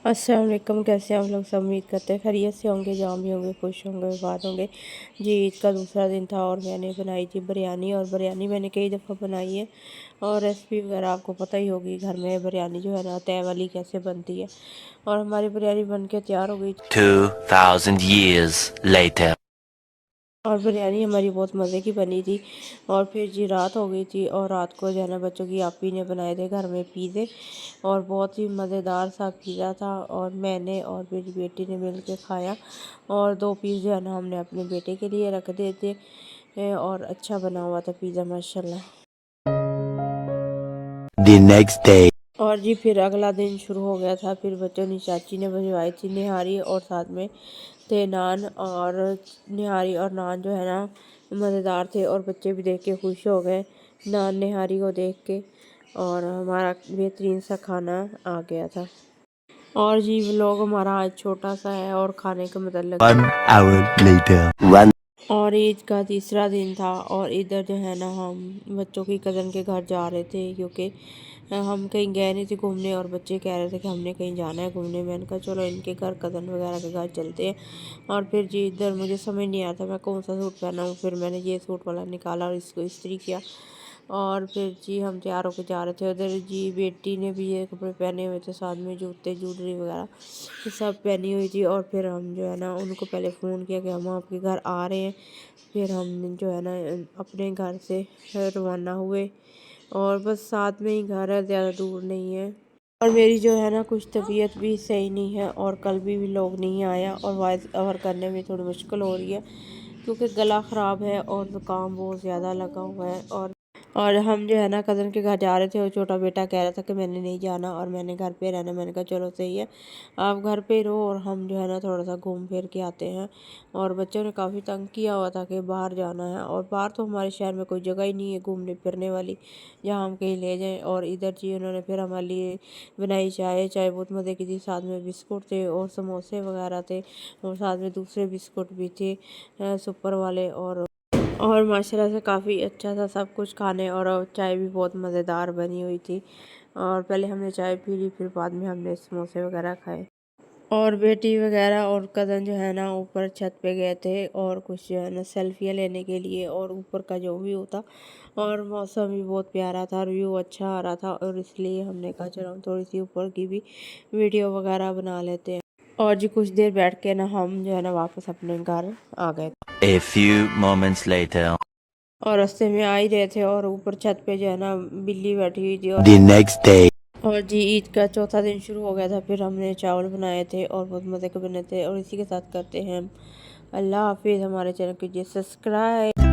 अस्सलाम वालेकुम। कैसे आप लोग? सब उम्मीद करते हैं खैरियत से होंगे, जहाँ भी होंगे खुश होंगे, आबाद होंगे। जी, ईद का दूसरा दिन था और मैंने बनाई थी बिरयानी। और बिरयानी मैंने कई दफ़ा बनाई है और रेसिपी वगैरह आपको पता ही होगी। घर में बिरयानी जो है ना तय वाली कैसे बनती है। और हमारी बिरयानी बन के तैयार हो गई 2000 years later। और बिरयानी हमारी बहुत मज़े की बनी थी। और फिर जी रात हो गई थी और रात को जो है ना बच्चों की आपी ने बनाए थे घर में पिज़्ज़े। और बहुत ही मज़ेदार सा पिज़्ज़ा था और मैंने और मेरी बेटी ने मिल के खाया। और 2 पीस जो है ना हमने अपने बेटे के लिए रख दिए थे। और अच्छा बना हुआ था पिज़्ज़ा माशाल्लाह। The next day। और जी फिर अगला दिन शुरू हो गया था। फिर बच्चों ने चाची ने बनवाई थी निहारी और साथ में थे नान। और निहारी और नान जो है ना मज़ेदार थे और बच्चे भी देख के खुश हो गए नान निहारी को देख के। और हमारा बेहतरीन सा खाना आ गया था। और जी व्लॉग हमारा आज छोटा सा है और खाने का मतलब 1 hour later। और ईद का तीसरा दिन था और इधर जो है ना हम बच्चों की कज़न के घर जा रहे थे, क्योंकि हम कहीं गए नहीं थे घूमने। और बच्चे कह रहे थे कि हमने कहीं जाना है घूमने। मैंने कहा चलो इनके घर कज़न वगैरह के घर चलते हैं। और फिर जी इधर मुझे समझ नहीं आता मैं कौन सा सूट पहनाऊँ। फिर मैंने ये सूट वाला निकाला और इसको इस्त्री किया। और फिर जी हम तैयार होकर जा रहे थे। उधर जी बेटी ने भी ये कपड़े पहने हुए थे, साथ में जूते ज्वेलरी वगैरह ये सब पहनी हुई थी। और फिर हम जो है ना उनको पहले फ़ोन किया कि हम आपके घर आ रहे हैं। फिर हम जो है ना अपने घर से रवाना हुए। और बस साथ में ही घर है, ज़्यादा दूर नहीं है। और मेरी जो है ना कुछ तबीयत भी सही नहीं है और कल भी लोग नहीं आया और वॉइस ओवर करने में थोड़ी मुश्किल हो रही है, क्योंकि गला ख़राब है और ज़ुकाम बहुत ज़्यादा लगा हुआ है। और हम जो है ना कज़न के घर जा रहे थे और छोटा बेटा कह रहा था कि मैंने नहीं जाना और मैंने घर पे रहना। मैंने कहा चलो सही है, आप घर पे रहो और हम जो है ना थोड़ा सा घूम फिर के आते हैं। और बच्चों ने काफ़ी तंग किया हुआ था कि बाहर जाना है। और बाहर तो हमारे शहर में कोई जगह ही नहीं है घूमने फिरने वाली जहाँ हम कहीं ले जाएं। और इधर जी उन्होंने फिर हमारे लिए बनाई चाय। चाय बहुत मज़े की थी, साथ में बिस्कुट थे और समोसे वगैरह थे और साथ में दूसरे बिस्कुट भी थे सुपर वाले। और माशाल्लाह से काफ़ी अच्छा था सब कुछ खाने। और चाय भी बहुत मज़ेदार बनी हुई थी। और पहले हमने चाय पी ली, फिर बाद में हमने समोसे वगैरह खाए। और बेटी वगैरह और कज़न जो है ना ऊपर छत पे गए थे और कुछ जो है ना सेल्फियाँ लेने के लिए। और ऊपर का जो व्यू था और मौसम भी बहुत प्यारा था और व्यू अच्छा आ रहा था, और इसलिए हमने कहा चलो हम थोड़ी सी ऊपर की भी वीडियो वगैरह बना लेते हैं। और जी कुछ देर बैठ के ना हम जो है ना वापस अपने घर आ गए। A few moments later। और रास्ते में आ ही रहे थे और ऊपर छत पे जो है ना बिल्ली बैठी हुई थी। The next day। और जी ईद का चौथा दिन शुरू हो गया था। फिर हमने चावल बनाए थे और बहुत मज़े के बने थे। और इसी के साथ करते हैं हम अल्लाह हाफिज़। हमारे चैनल कीजिए सब्सक्राइब।